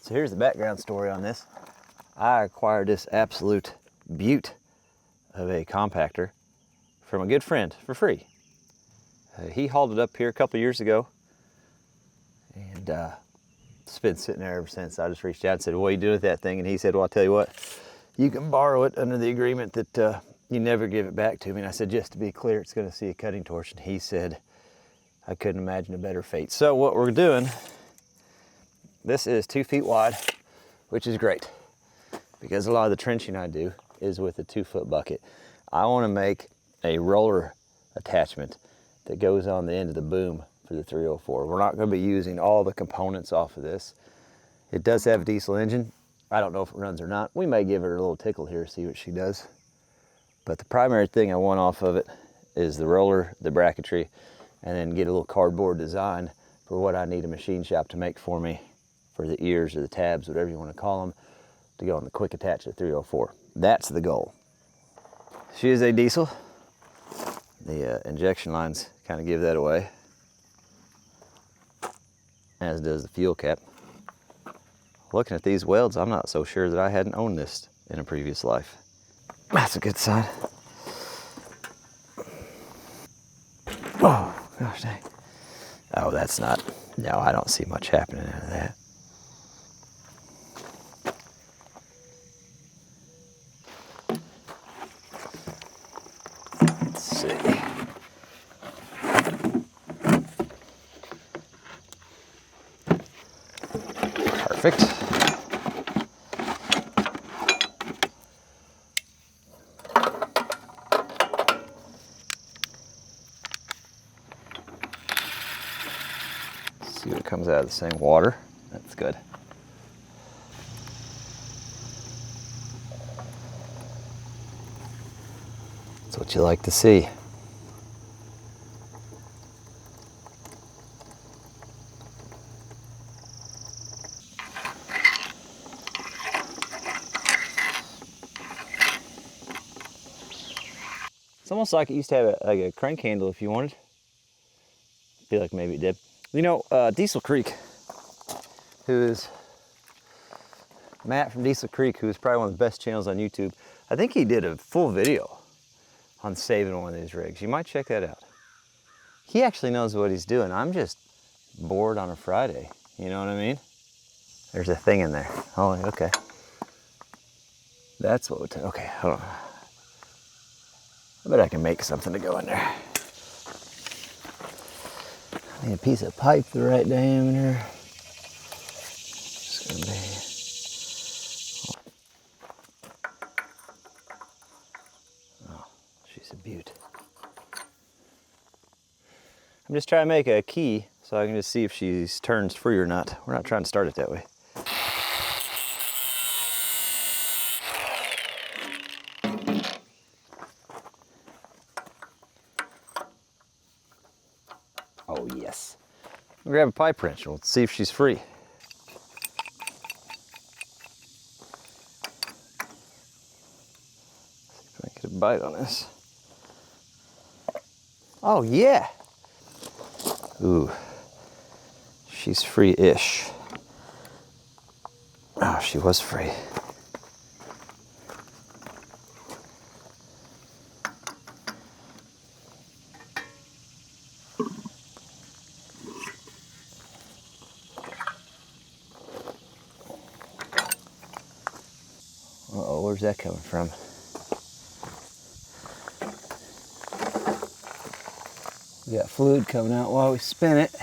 So here's the background story on this. I acquired this absolute beaut of a compactor from a good friend for free. He hauled it up here a couple years ago, and it's been sitting there ever since. I just reached out and said, what are you doing with that thing? And he said, well, I'll tell you what, you can borrow it under the agreement that you never give it back to me. And I said, just to be clear, it's going to see a cutting torch. And he said, I couldn't imagine a better fate. So what we're doing, this is 2 feet wide, which is great because a lot of the trenching I do is with a 2-foot bucket. I want to make a roller attachment that goes on the end of the boom for the 304. We're not going to be using all the components off of this. It does have a diesel engine. I don't know if it runs or not. We may give her a little tickle here, see what she does. But the primary thing I want off of it is the roller, the bracketry, and then get a little cardboard design for what I need a machine shop to make for me, for the ears or the tabs, whatever you want to call them, to go on the quick attach of 304. That's the goal. She is a diesel. The injection lines kind of give that away, as does the fuel cap. Looking at these welds, I'm not so sure that I hadn't owned this in a previous life. That's a good sign. Oh, gosh dang. Oh, that's not, no, I don't see much happening out of that. Let's see. Perfect. See what comes out of the same water. That's good. That's what you like to see. It's almost like it used to have a crank handle if you wanted. I feel like maybe it did. You know, Diesel Creek, who is Matt from Diesel Creek, who is probably one of the best channels on YouTube. I think he did a full video on saving one of these rigs. You might check that out. He actually knows what he's doing. I'm just bored on a Friday. You know what I mean? There's a thing in there. Oh, okay. That's what would okay, hold on. I bet I can make something to go in there. I need a piece of pipe the right diameter. It's gonna be. Oh, she's a beaut. I'm just trying to make a key so I can just see if she turns free or not. We're not trying to start it that way. Oh yes. We'll grab a pipe wrench and we'll see if she's free. See if I can get a bite on this. Oh yeah. Ooh. She's free-ish. Oh, she was free. Uh-oh, where's that coming from? We got fluid coming out while we spin it.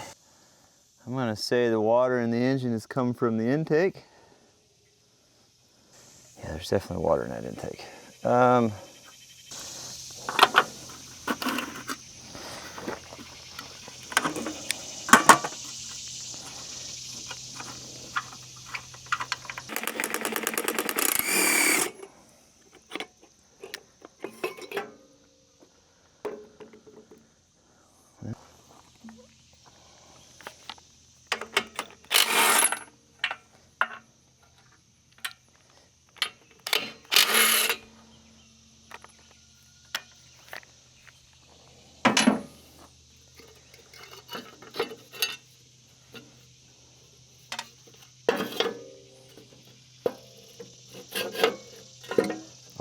I'm gonna say the water in the engine has come from the intake. Yeah, there's definitely water in that intake.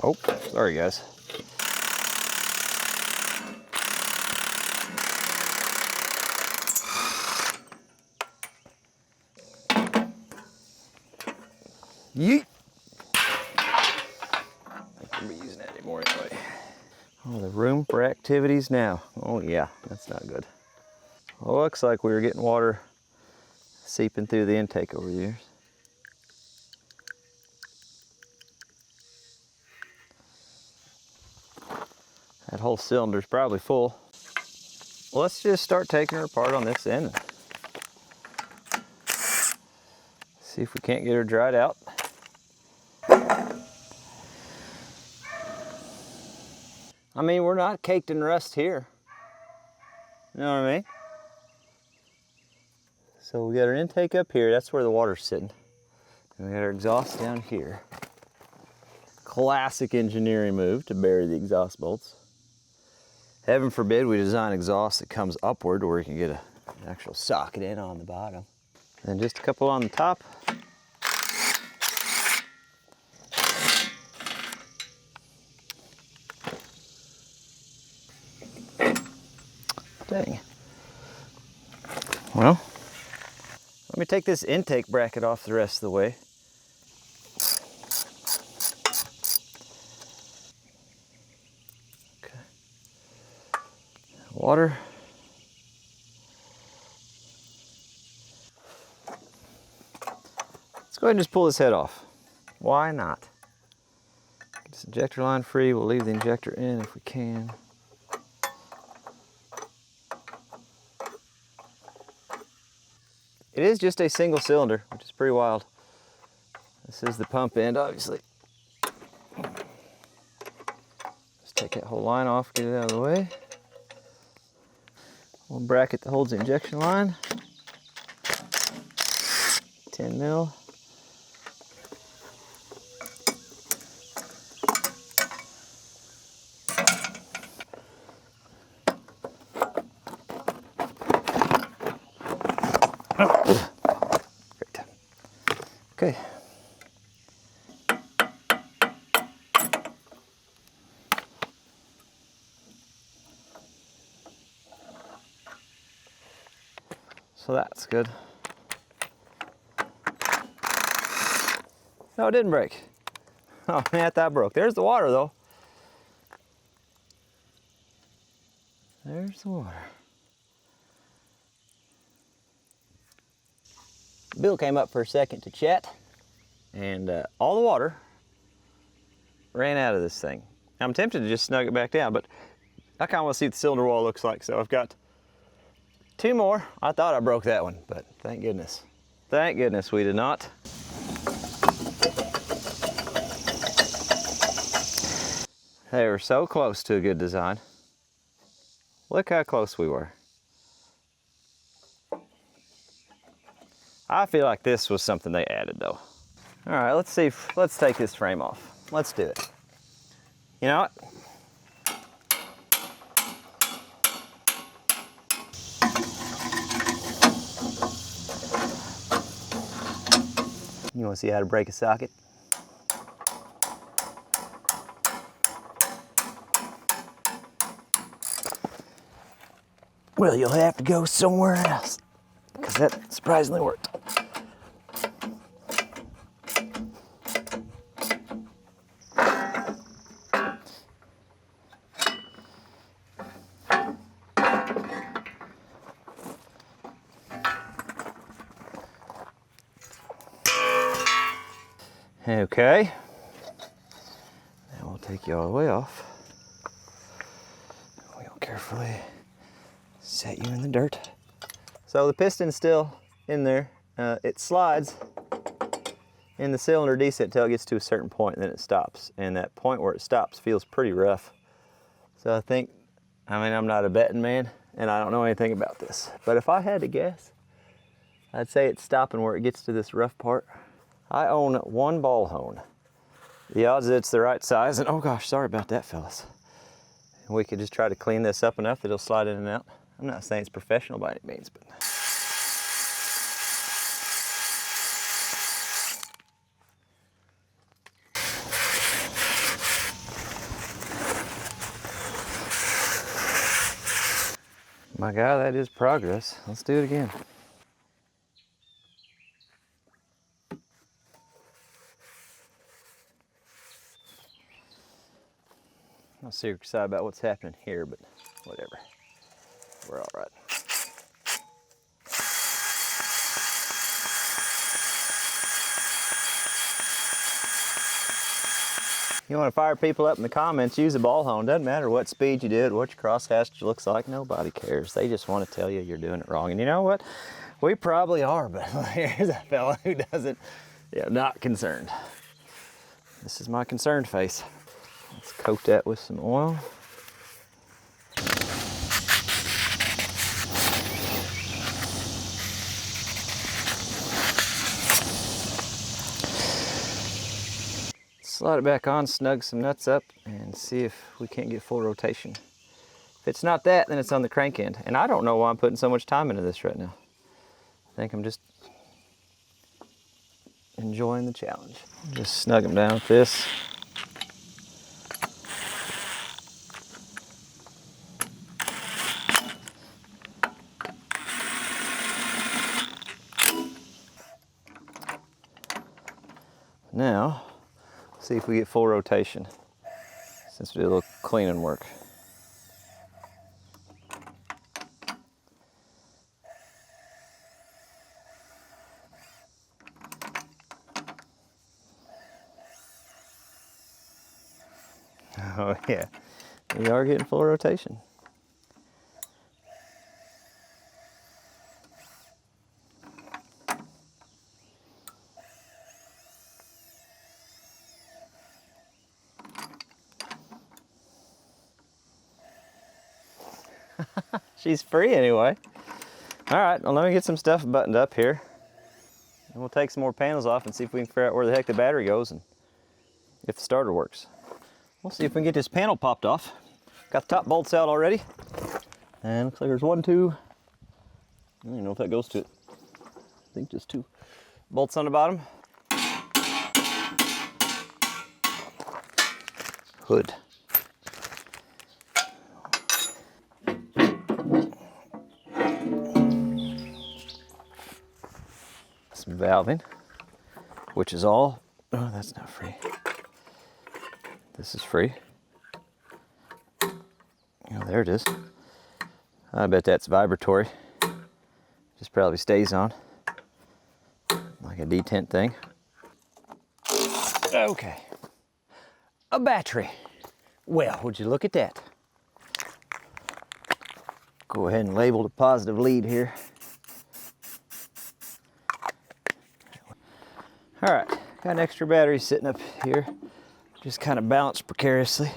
Oh, sorry guys. Yeet. I can't be using that anymore anyway. Oh, the room for activities now. Oh yeah, that's not good. Well, looks like we were getting water seeping through the intake over the years. That whole cylinder's probably full. Well, let's just start taking her apart on this end. See if we can't get her dried out. I mean, we're not caked in rust here. You know what I mean? So we got our intake up here, that's where the water's sitting. And we got our exhaust down here. Classic engineering move to bury the exhaust bolts. Heaven forbid we design exhaust that comes upward where we can get an actual socket in on the bottom. And just a couple on the top. Dang. Well, let me take this intake bracket off the rest of the way. Okay. Water. Let's go ahead and just pull this head off. Why not? Get this injector line free. We'll leave the injector in if we can. It is just a single cylinder, which is pretty wild. This is the pump end, obviously. Just take that whole line off, get it out of the way. One bracket that holds the injection line. 10 mil. Oh. Great. Okay. So that's good. No, it didn't break. Oh man, that broke. There's the water though. There's the water. Bill came up for a second to chat, and all the water ran out of this thing. I'm tempted to just snug it back down, but I kind of want to see what the cylinder wall looks like, so I've got 2 more. I thought I broke that one, but thank goodness. Thank goodness we did not. They were so close to a good design. Look how close we were. I feel like this was something they added though. All right, let's see, let's take this frame off. Let's do it. You know what? You want to see how to break a socket? Well, you'll have to go somewhere else, because that surprisingly worked. Okay, now we'll take you all the way off. We'll carefully set you in the dirt. So the piston's still in there. It slides in the cylinder descent till it gets to a certain point, and then it stops. And that point where it stops feels pretty rough. So I mean, I'm not a betting man, and I don't know anything about this. But if I had to guess, I'd say it's stopping where it gets to this rough part. I own 1 ball hone. The odds that it's the right size, and oh gosh, sorry about that, fellas. We could just try to clean this up enough that it'll slide in and out. I'm not saying it's professional by any means, but. My God, that is progress. Let's do it again. I'm not super excited about what's happening here, but whatever. We're all right. You want to fire people up in the comments, use a ball hone. Doesn't matter what speed you do it, what your crosshatch looks like. Nobody cares. They just want to tell you you're doing it wrong. And you know what? We probably are, but here's a fella who doesn't, not concerned. This is my concerned face. Let's coat that with some oil. Slide it back on, snug some nuts up, and see if we can't get full rotation. If it's not that, then it's on the crank end. And I don't know why I'm putting so much time into this right now. I think I'm just enjoying the challenge. Just snug them down with this. Now, see if we get full rotation since we did a little cleaning work. Oh yeah, we are getting full rotation. She's free anyway. All right, well, let me get some stuff buttoned up here. And we'll take some more panels off and see if we can figure out where the heck the battery goes and if the starter works. We'll see if we can get this panel popped off. Got the top bolts out already. And looks like there's 1, 2. I don't even know if that goes to it. I think just 2 bolts on the bottom. Hood. Some valving, which is all, oh, that's not free. This is free. Oh, there it is. I bet that's vibratory. Just probably stays on like a detent thing. Okay. A battery. Well, would you look at that? Go ahead and label the positive lead here. All right, got an extra battery sitting up here. Just kind of balanced precariously.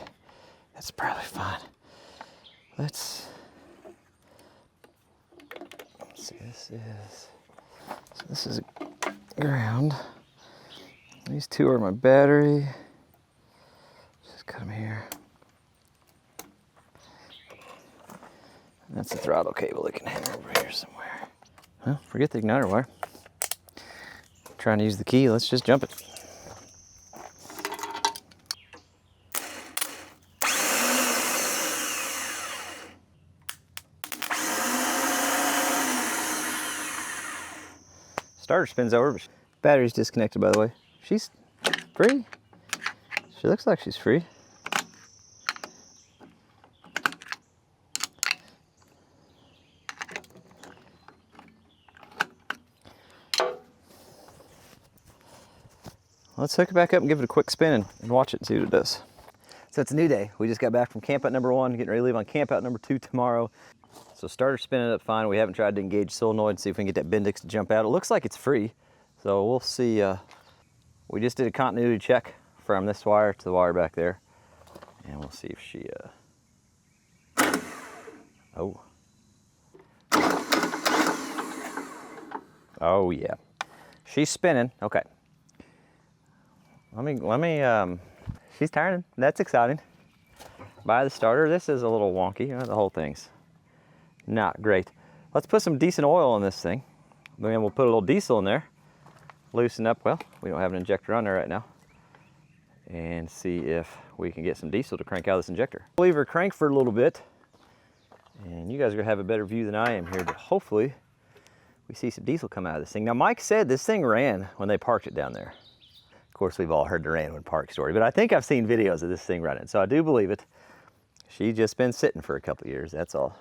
That's probably fine. Let's see, this is a ground. These 2 are my battery. Just cut them here. And that's the throttle cable that can hang over here somewhere. Well, forget the igniter wire. Trying to use the key, let's just jump it. Starter spins over, but battery's disconnected, by the way. She's free. She looks like she's free. Let's hook it back up and give it a quick spin and watch it and see what it does. So it's a new day. We just got back from campout number 1, getting ready to leave on campout number 2 tomorrow. So starter spinning up fine. We haven't tried to engage solenoid and see if we can get that Bendix to jump out. It looks like it's free. So we'll see. We just did a continuity check from this wire to the wire back there. And we'll see if she, oh. Oh yeah. She's spinning, okay. Let me, she's turning, that's exciting. By the starter, this is a little wonky, the whole thing's not great. Let's put some decent oil on this thing. Then we'll put a little diesel in there, loosen up, well, we don't have an injector on there right now, and see if we can get some diesel to crank out this injector. Leave her crank for a little bit, And you guys are gonna have a better view than I am here, but hopefully we see some diesel come out of this thing. Now Mike said this thing ran when they parked it down there. Of course, we've all heard the ran when parked story, but I think I've seen videos of this thing running, so I do believe it. She's just been sitting for a couple years, that's all.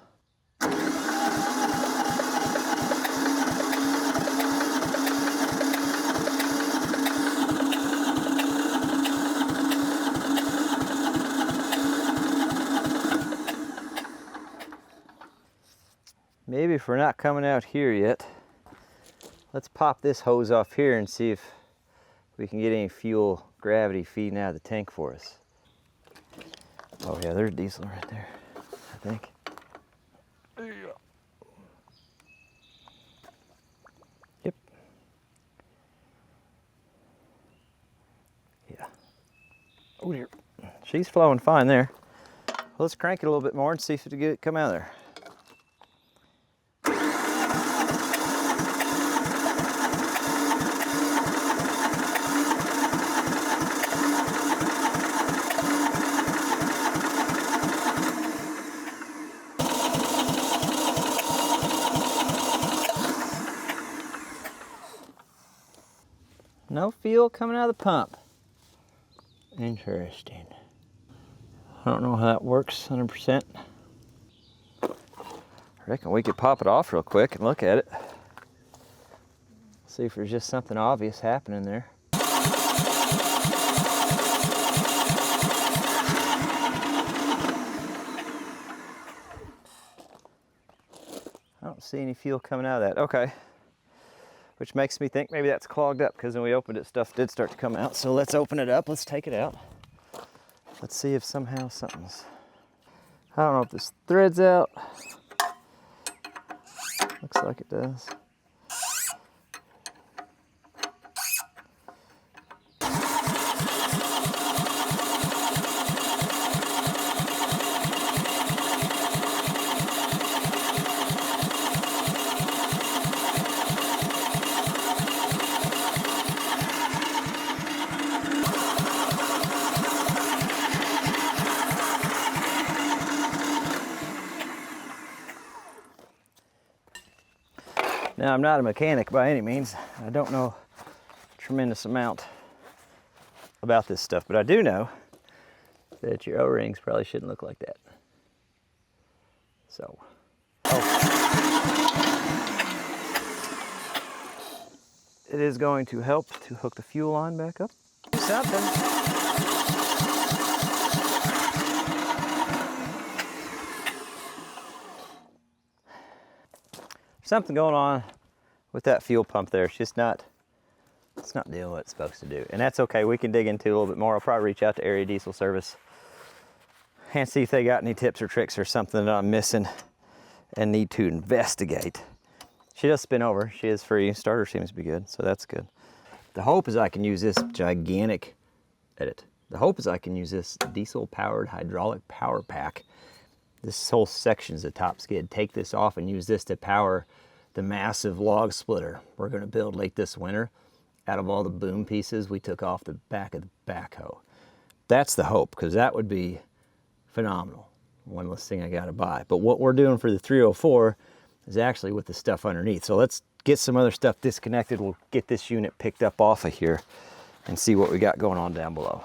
Maybe if we're not coming out here yet, let's pop this hose off here and see if we can get any fuel gravity feeding out of the tank for us. Oh yeah, there's diesel right there, I think. There you go. Yep. Yeah. Oh dear. She's flowing fine there. Let's crank it a little bit more and see if it'll get it come out of there. No fuel coming out of the pump. Interesting. I don't know how that works 100%. I reckon we could pop it off real quick and look at it. See if there's just something obvious happening there. I don't see any fuel coming out of that. Okay. Which makes me think maybe that's clogged up, because when we opened it, stuff did start to come out. So let's open it up, let's take it out. Let's see if somehow something's, I don't know if this thread's out. Looks like it does. Now, I'm not a mechanic by any means. I don't know a tremendous amount about this stuff, but I do know that your O-rings probably shouldn't look like that. So, it is going to help to hook the fuel line back up. Do something. Something going on with that fuel pump there. It's just not, it's not doing what it's supposed to do. And that's okay, we can dig into it a little bit more. I'll probably reach out to Area Diesel Service and see if they got any tips or tricks or something that I'm missing and need to investigate. She does spin over, she is free. Starter seems to be good, so that's good. The hope is I can use this gigantic edit. The hope is I can use this diesel powered hydraulic power pack. This whole section's a top skid. Take this off and use this to power the massive log splitter we're going to build late this winter out of all the boom pieces we took off the back of the backhoe. That's the hope, because that would be phenomenal. One less thing I got to buy. But what we're doing for the 304 is actually with the stuff underneath. So let's get some other stuff disconnected. We'll get this unit picked up off of here and see what we got going on down below.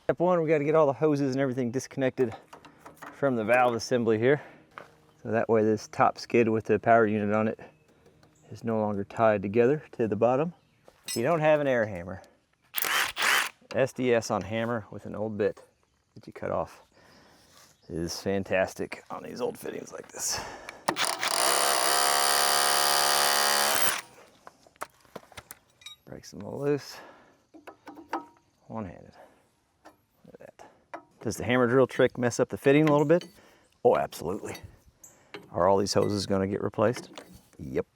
Step one, we got to get all the hoses and everything disconnected from the valve assembly here. So that way this top skid with the power unit on it is no longer tied together to the bottom. If you don't have an air hammer, SDS on hammer with an old bit that you cut off is fantastic on these old fittings like this. Breaks them all loose, one-handed. Look at that. Does the hammer drill trick mess up the fitting a little bit? Oh, absolutely. Are all these hoses gonna get replaced? Yep.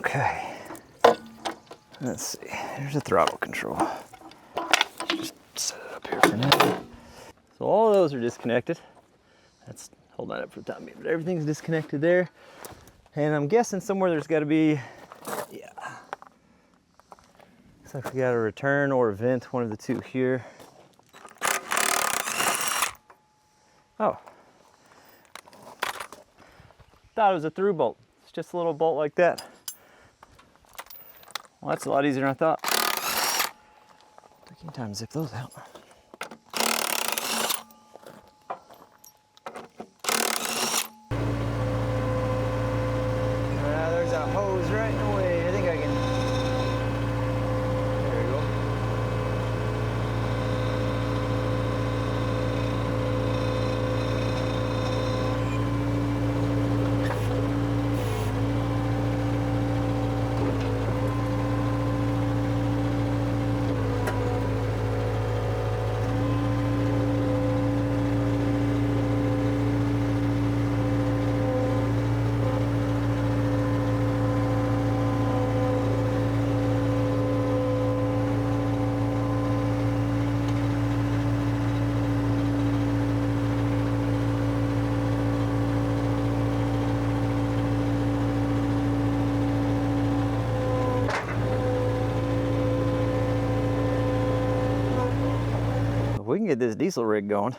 Okay, let's see, here's the throttle control. Just set it up here for now. So all of those are disconnected. That's holding that up for the time being, but everything's disconnected there. And I'm guessing somewhere there's gotta be, yeah. Looks like we got a return or a vent, one of the two here. Oh, Thought it was a through bolt. It's just a little bolt like that. Well, that's a lot easier than I thought. Taking time to zip those out. There's a hose right in the way. I think I can. There we go. If we can get this diesel rig going,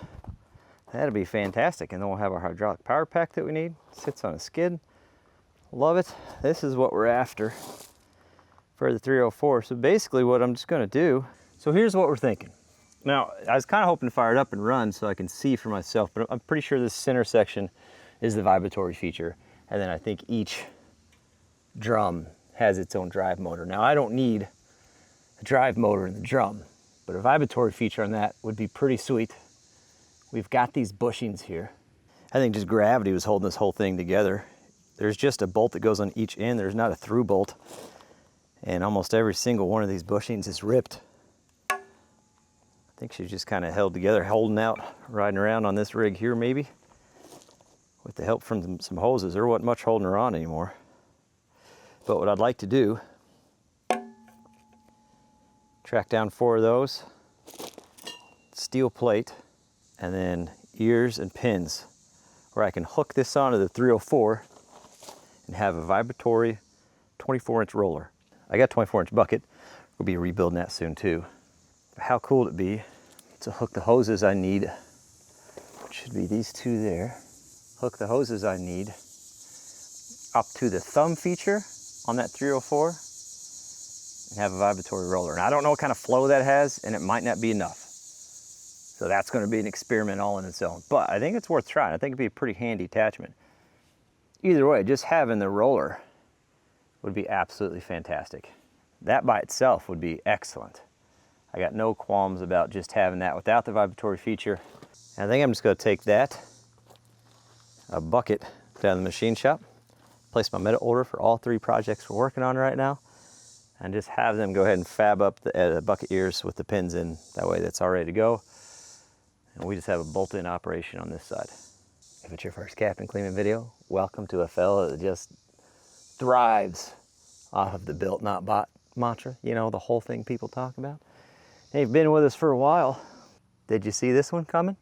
that'd be fantastic. And then we'll have our hydraulic power pack that we need. Sits on a skid. Love it. This is what we're after for the 304. So basically what I'm just gonna do, so here's what we're thinking. Now, I was kind of hoping to fire it up and run so I can see for myself, but I'm pretty sure this center section is the vibratory feature. And then I think each drum has its own drive motor. Now, I don't need a drive motor in the drum, but a vibratory feature on that would be pretty sweet. We've got these bushings here. I think just gravity was holding this whole thing together. There's just a bolt that goes on each end. There's not a through bolt. And almost every single one of these bushings is ripped. I think she's just kind of held together, holding out, riding around on this rig here maybe. With the help from some hoses. There wasn't much holding her on anymore. But what I'd like to do, track down 4 of those, steel plate, and then ears and pins where I can hook this onto the 304 and have a vibratory 24-inch roller. I got a 24-inch bucket. We'll be rebuilding that soon too. How cool would it be to hook the hoses I need, which should be these 2 there, hook the hoses I need up to the thumb feature on that 304 and have a vibratory roller. And I don't know what kind of flow that has, and it might not be enough. So that's going to be an experiment all in its own. But I think it's worth trying. I think it'd be a pretty handy attachment. Either way, just having the roller would be absolutely fantastic. That by itself would be excellent. I got no qualms about just having that without the vibratory feature. And I think I'm just going to take that, a bucket, down to the machine shop, place my metal order for all 3 projects we're working on right now, and just have them go ahead and fab up the bucket ears with the pins in. That way that's all ready to go. And we just have a bolt-in operation on this side. If it's your first Captain Kleeman video, welcome to a fella that just thrives off of the built not bought mantra. You know, the whole thing people talk about. Hey, you've been with us for a while. Did you see this one coming?